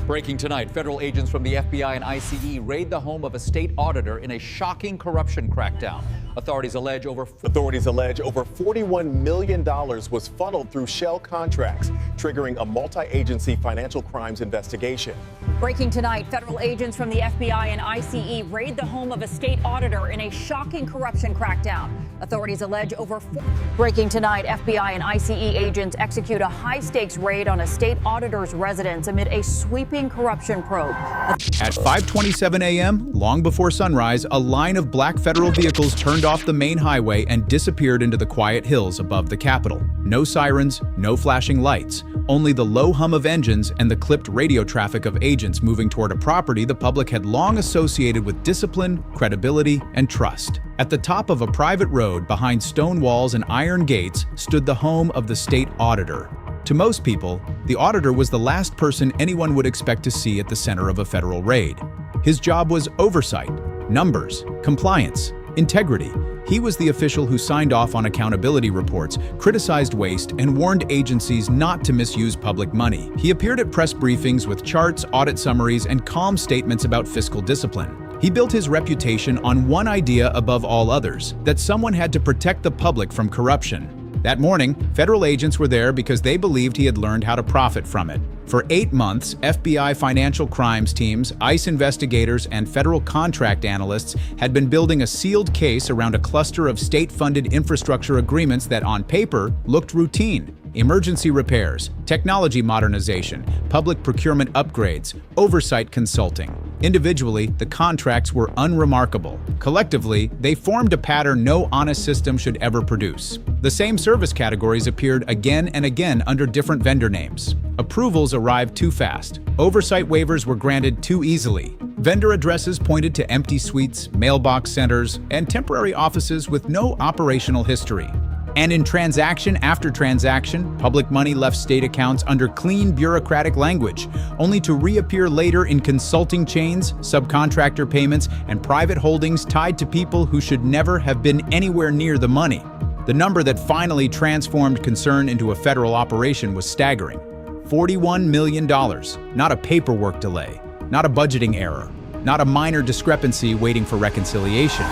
Breaking tonight, federal agents from the FBI and ICE raid the home of a state auditor in a shocking corruption crackdown. Authorities allege over $41 million was funneled through shell contracts, triggering a multi-agency financial crimes investigation. Breaking tonight, federal agents from the FBI and ICE raid the home of a state auditor in a shocking corruption crackdown. Authorities allege Breaking tonight, FBI and ICE agents execute a high-stakes raid on a state auditor's residence amid a sweeping corruption probe. At 5:27 a.m., long before sunrise, a line of black federal vehicles turned off the main highway and disappeared into the quiet hills above the Capitol. No sirens, no flashing lights, only the low hum of engines and the clipped radio traffic of agents moving toward a property the public had long associated with discipline, credibility, and trust. At the top of a private road behind stone walls and iron gates stood the home of the state auditor. To most people, the auditor was the last person anyone would expect to see at the center of a federal raid. His job was oversight, numbers, compliance, integrity. He was the official who signed off on accountability reports, criticized waste, and warned agencies not to misuse public money. He appeared at press briefings with charts, audit summaries, and calm statements about fiscal discipline. He built his reputation on one idea above all others, that someone had to protect the public from corruption. That morning, federal agents were there because they believed he had learned how to profit from it. For 8 months, FBI financial crimes teams, ICE investigators, and federal contract analysts had been building a sealed case around a cluster of state-funded infrastructure agreements that on paper looked routine. Emergency repairs, technology modernization, public procurement upgrades, oversight consulting. Individually, the contracts were unremarkable. Collectively, they formed a pattern no honest system should ever produce. The same service categories appeared again and again under different vendor names. Approvals arrived too fast. Oversight waivers were granted too easily. Vendor addresses pointed to empty suites, mailbox centers, and temporary offices with no operational history. And in transaction after transaction, public money left state accounts under clean bureaucratic language, only to reappear later in consulting chains, subcontractor payments, and private holdings tied to people who should never have been anywhere near the money. The number that finally transformed concern into a federal operation was staggering. $41 million, not a paperwork delay, not a budgeting error, not a minor discrepancy waiting for reconciliation.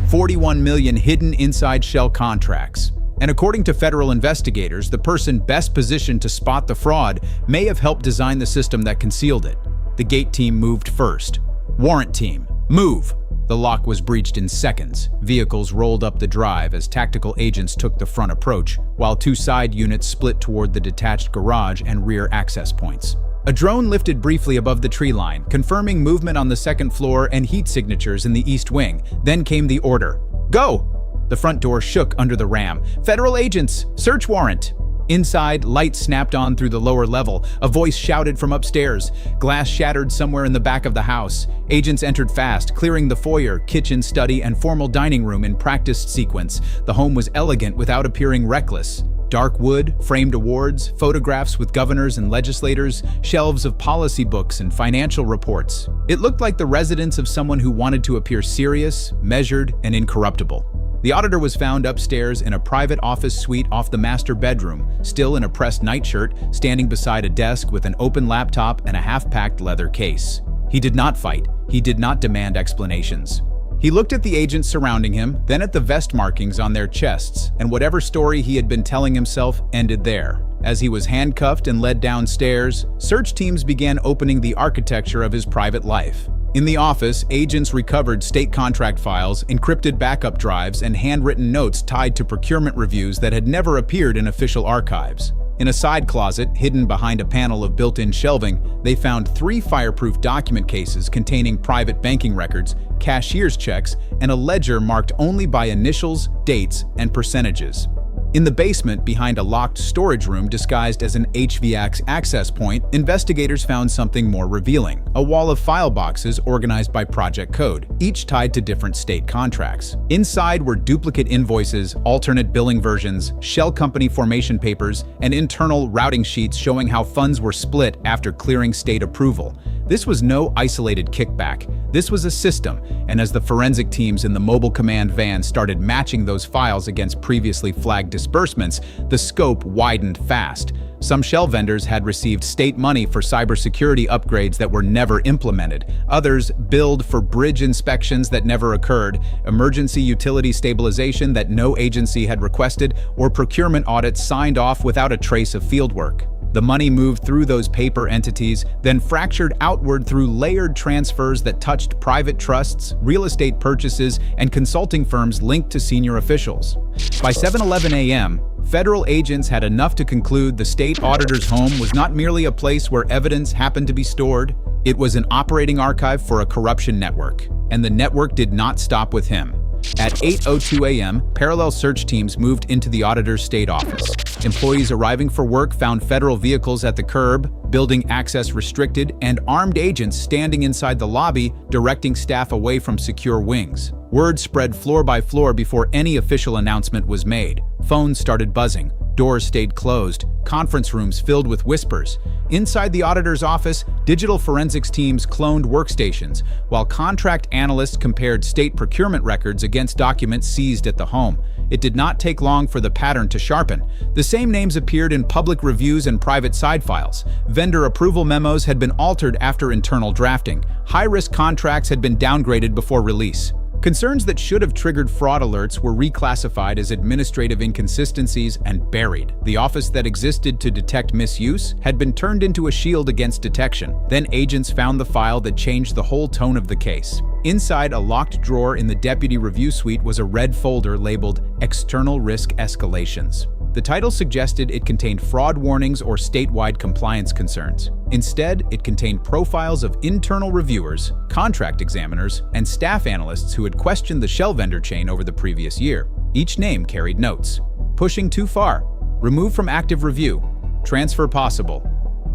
41 million hidden inside shell contracts. And according to federal investigators, the person best positioned to spot the fraud may have helped design the system that concealed it. The gate team moved first. Warrant team, move! The lock was breached in seconds. Vehicles rolled up the drive as tactical agents took the front approach, while 2 side units split toward the detached garage and rear access points. A drone lifted briefly above the tree line, confirming movement on the 2nd floor and heat signatures in the east wing. Then came the order. Go! The front door shook under the ram. Federal agents! Search warrant! Inside, lights snapped on through the lower level. A voice shouted from upstairs. Glass shattered somewhere in the back of the house. Agents entered fast, clearing the foyer, kitchen, study, and formal dining room in practiced sequence. The home was elegant without appearing reckless. Dark wood, framed awards, photographs with governors and legislators, shelves of policy books and financial reports. It looked like the residence of someone who wanted to appear serious, measured, and incorruptible. The auditor was found upstairs in a private office suite off the master bedroom, still in a pressed nightshirt, standing beside a desk with an open laptop and a half-packed leather case. He did not fight. He did not demand explanations. He looked at the agents surrounding him, then at the vest markings on their chests, and whatever story he had been telling himself ended there. As he was handcuffed and led downstairs, search teams began opening the architecture of his private life. In the office, agents recovered state contract files, encrypted backup drives, and handwritten notes tied to procurement reviews that had never appeared in official archives. In a side closet, hidden behind a panel of built-in shelving, they found 3 fireproof document cases containing private banking records, cashier's checks, and a ledger marked only by initials, dates, and percentages. In the basement, behind a locked storage room disguised as an HVAC access point, investigators found something more revealing: a wall of file boxes organized by project code, each tied to different state contracts. Inside were duplicate invoices, alternate billing versions, shell company formation papers, and internal routing sheets showing how funds were split after clearing state approval. This was no isolated kickback. This was a system, and as the forensic teams in the mobile command van started matching those files against previously flagged disbursements, the scope widened fast. Some shell vendors had received state money for cybersecurity upgrades that were never implemented. Others billed for bridge inspections that never occurred, emergency utility stabilization that no agency had requested, or procurement audits signed off without a trace of fieldwork. The money moved through those paper entities, then fractured outward through layered transfers that touched private trusts, real estate purchases, and consulting firms linked to senior officials. By 7:11 a.m., federal agents had enough to conclude the state auditor's home was not merely a place where evidence happened to be stored. It was an operating archive for a corruption network, and the network did not stop with him. At 8:02 a.m., parallel search teams moved into the auditor's state office. Employees arriving for work found federal vehicles at the curb, building access restricted, and armed agents standing inside the lobby, directing staff away from secure wings. Word spread floor by floor before any official announcement was made. Phones started buzzing. Doors stayed closed, conference rooms filled with whispers. Inside the auditor's office, digital forensics teams cloned workstations, while contract analysts compared state procurement records against documents seized at the home. It did not take long for the pattern to sharpen. The same names appeared in public reviews and private side files. Vendor approval memos had been altered after internal drafting. High-risk contracts had been downgraded before release. Concerns that should have triggered fraud alerts were reclassified as administrative inconsistencies and buried. The office that existed to detect misuse had been turned into a shield against detection. Then agents found the file that changed the whole tone of the case. Inside a locked drawer in the deputy review suite was a red folder labeled External Risk Escalations. The title suggested it contained fraud warnings or statewide compliance concerns. Instead, it contained profiles of internal reviewers, contract examiners, and staff analysts who had questioned the shell vendor chain over the previous year. Each name carried notes. Pushing too far. Remove from active review. Transfer possible.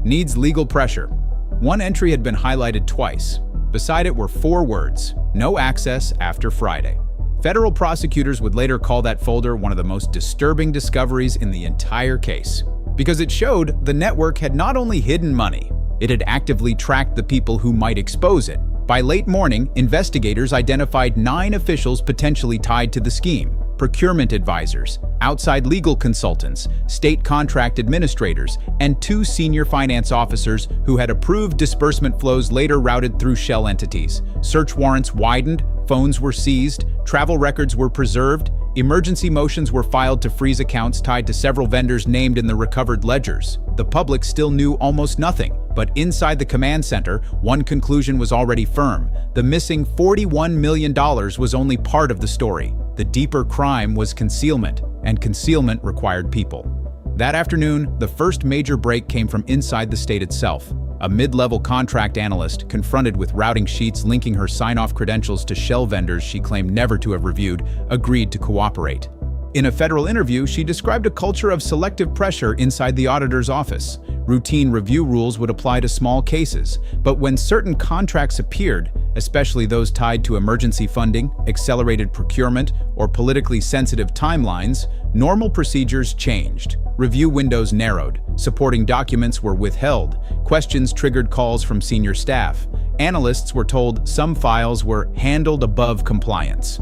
Needs legal pressure. One entry had been highlighted twice. Beside it were 4 words: no access after Friday. Federal prosecutors would later call that folder one of the most disturbing discoveries in the entire case, because it showed the network had not only hidden money, it had actively tracked the people who might expose it. By late morning, investigators identified 9 officials potentially tied to the scheme: procurement advisors, outside legal consultants, state contract administrators, and 2 senior finance officers who had approved disbursement flows later routed through shell entities. Search warrants widened, phones were seized, travel records were preserved, emergency motions were filed to freeze accounts tied to several vendors named in the recovered ledgers. The public still knew almost nothing, but inside the command center, one conclusion was already firm: the missing $41 million was only part of the story. The deeper crime was concealment, and concealment required people. That afternoon, the first major break came from inside the state itself. A mid-level contract analyst, confronted with routing sheets linking her sign-off credentials to shell vendors she claimed never to have reviewed, agreed to cooperate. In a federal interview, she described a culture of selective pressure inside the auditor's office. Routine review rules would apply to small cases, but when certain contracts appeared, especially those tied to emergency funding, accelerated procurement, or politically sensitive timelines, normal procedures changed. Review windows narrowed, supporting documents were withheld, questions triggered calls from senior staff. Analysts were told some files were handled above compliance.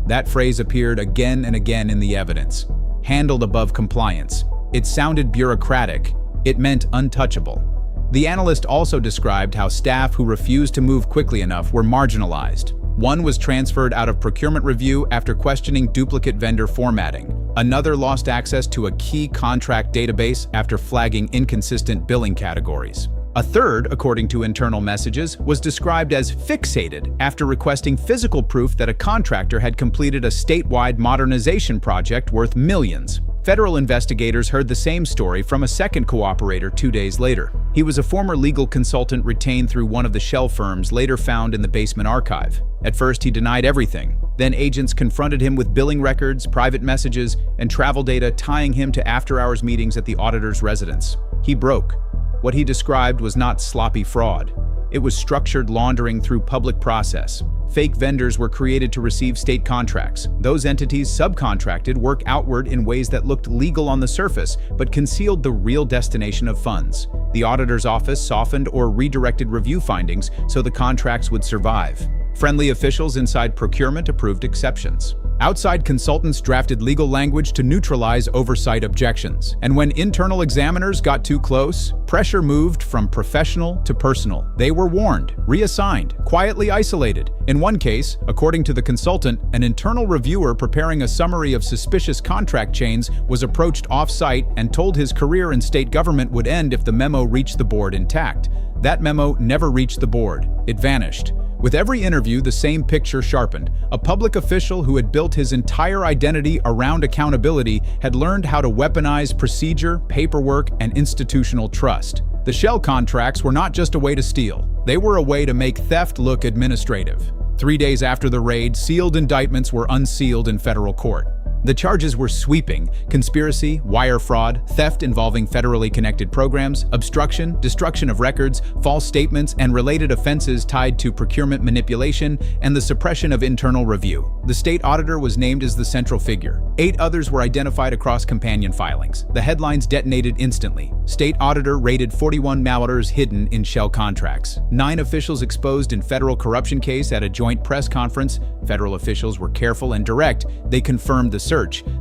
That phrase appeared again and again in the evidence. Handled above compliance. It sounded bureaucratic. It meant untouchable. The analyst also described how staff who refused to move quickly enough were marginalized. One was transferred out of procurement review after questioning duplicate vendor formatting. Another lost access to a key contract database after flagging inconsistent billing categories. A third, according to internal messages, was described as fixated after requesting physical proof that a contractor had completed a statewide modernization project worth millions. Federal investigators heard the same story from a second cooperator 2 days later. He was a former legal consultant retained through one of the shell firms later found in the basement archive. At first, he denied everything. Then agents confronted him with billing records, private messages, and travel data tying him to after-hours meetings at the auditor's residence. He broke. What he described was not sloppy fraud. It was structured laundering through public process. Fake vendors were created to receive state contracts. Those entities subcontracted work outward in ways that looked legal on the surface, but concealed the real destination of funds. The auditor's office softened or redirected review findings so the contracts would survive. Friendly officials inside procurement approved exceptions. Outside consultants drafted legal language to neutralize oversight objections. And when internal examiners got too close, pressure moved from professional to personal. They were warned, reassigned, quietly isolated. In one case, according to the consultant, an internal reviewer preparing a summary of suspicious contract chains was approached off-site and told his career in state government would end if the memo reached the board intact. That memo never reached the board. It vanished. With every interview, the same picture sharpened. A public official who had built his entire identity around accountability had learned how to weaponize procedure, paperwork, and institutional trust. The shell contracts were not just a way to steal. They were a way to make theft look administrative. 3 days after the raid, sealed indictments were unsealed in federal court. The charges were sweeping: conspiracy, wire fraud, theft involving federally connected programs, obstruction, destruction of records, false statements, and related offenses tied to procurement manipulation and the suppression of internal review. The state auditor was named as the central figure. 8 others were identified across companion filings. The headlines detonated instantly. State auditor raided 41 malwares hidden in shell contracts. 9 officials exposed in federal corruption case at a joint press conference. Federal officials were careful and direct. They confirmed the search.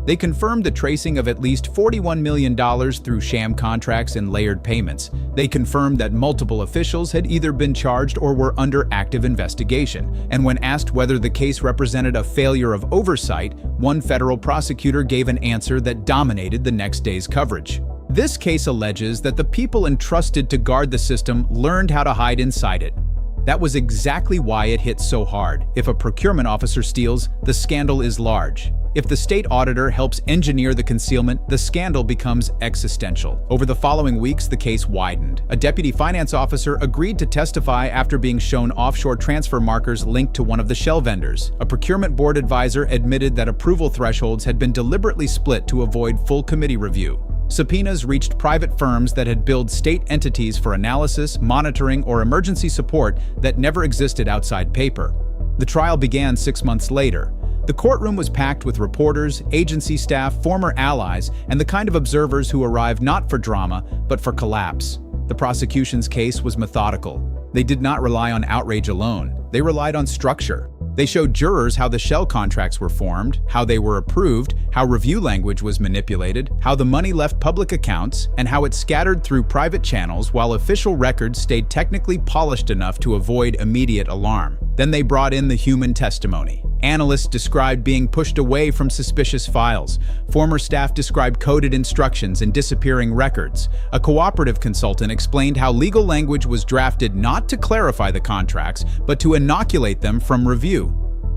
They confirmed the tracing of at least $41 million through sham contracts and layered payments. They confirmed that multiple officials had either been charged or were under active investigation. And when asked whether the case represented a failure of oversight, one federal prosecutor gave an answer that dominated the next day's coverage. This case alleges that the people entrusted to guard the system learned how to hide inside it. That was exactly why it hit so hard. If a procurement officer steals, the scandal is large. If the state auditor helps engineer the concealment, the scandal becomes existential. Over the following weeks, the case widened. A deputy finance officer agreed to testify after being shown offshore transfer markers linked to one of the shell vendors. A procurement board advisor admitted that approval thresholds had been deliberately split to avoid full committee review. Subpoenas reached private firms that had billed state entities for analysis, monitoring, or emergency support that never existed outside paper. The trial began 6 months later. The courtroom was packed with reporters, agency staff, former allies, and the kind of observers who arrived not for drama, but for collapse. The prosecution's case was methodical. They did not rely on outrage alone. They relied on structure. They showed jurors how the shell contracts were formed, how they were approved, how review language was manipulated, how the money left public accounts, and how it scattered through private channels while official records stayed technically polished enough to avoid immediate alarm. Then they brought in the human testimony. Analysts described being pushed away from suspicious files. Former staff described coded instructions and disappearing records. A cooperative consultant explained how legal language was drafted not to clarify the contracts, but to inoculate them from review.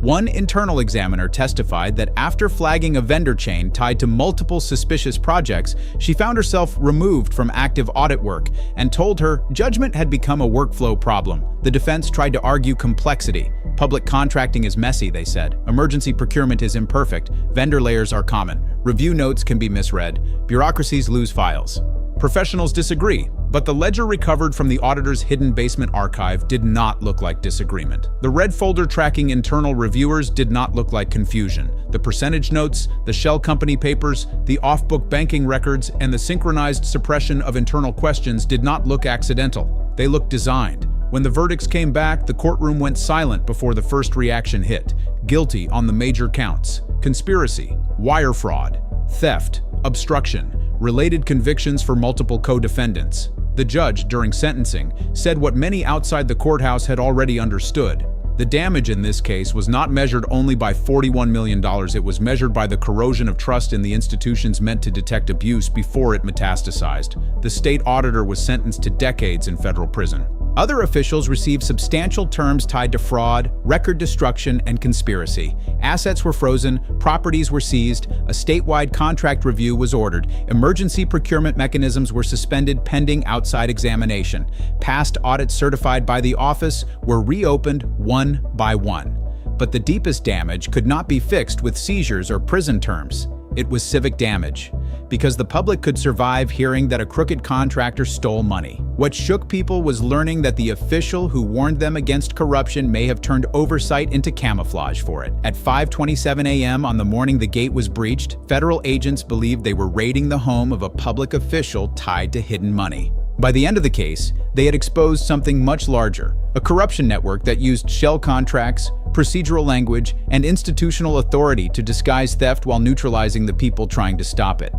One internal examiner testified that after flagging a vendor chain tied to multiple suspicious projects, she found herself removed from active audit work and told her judgment had become a workflow problem. The defense tried to argue complexity. Public contracting is messy, they said. Emergency procurement is imperfect. Vendor layers are common. Review notes can be misread. Bureaucracies lose files. Professionals disagree, but the ledger recovered from the auditor's hidden basement archive did not look like disagreement. The red folder tracking internal reviewers did not look like confusion. The percentage notes, the shell company papers, the off-book banking records, and the synchronized suppression of internal questions did not look accidental. They looked designed. When the verdicts came back, the courtroom went silent before the first reaction hit. Guilty on the major counts: conspiracy, wire fraud, theft, obstruction, related convictions for multiple co-defendants. The judge, during sentencing, said what many outside the courthouse had already understood. The damage in this case was not measured only by $41 million, it was measured by the corrosion of trust in the institutions meant to detect abuse before it metastasized. The state auditor was sentenced to decades in federal prison. Other officials received substantial terms tied to fraud, record destruction, and conspiracy. Assets were frozen, properties were seized, a statewide contract review was ordered, emergency procurement mechanisms were suspended pending outside examination. Past audits certified by the office were reopened one by one. But the deepest damage could not be fixed with seizures or prison terms. It was civic damage, because the public could survive hearing that a crooked contractor stole money. What shook people was learning that the official who warned them against corruption may have turned oversight into camouflage for it. At 5:27 a.m. on the morning the gate was breached, federal agents believed they were raiding the home of a public official tied to hidden money. By the end of the case, they had exposed something much larger, a corruption network that used shell contracts, procedural language, and institutional authority to disguise theft while neutralizing the people trying to stop it.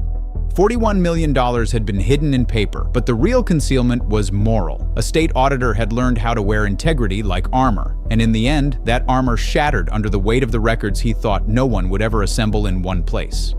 $41 million had been hidden in paper, but the real concealment was moral. A state auditor had learned how to wear integrity like armor, and in the end, that armor shattered under the weight of the records he thought no one would ever assemble in one place.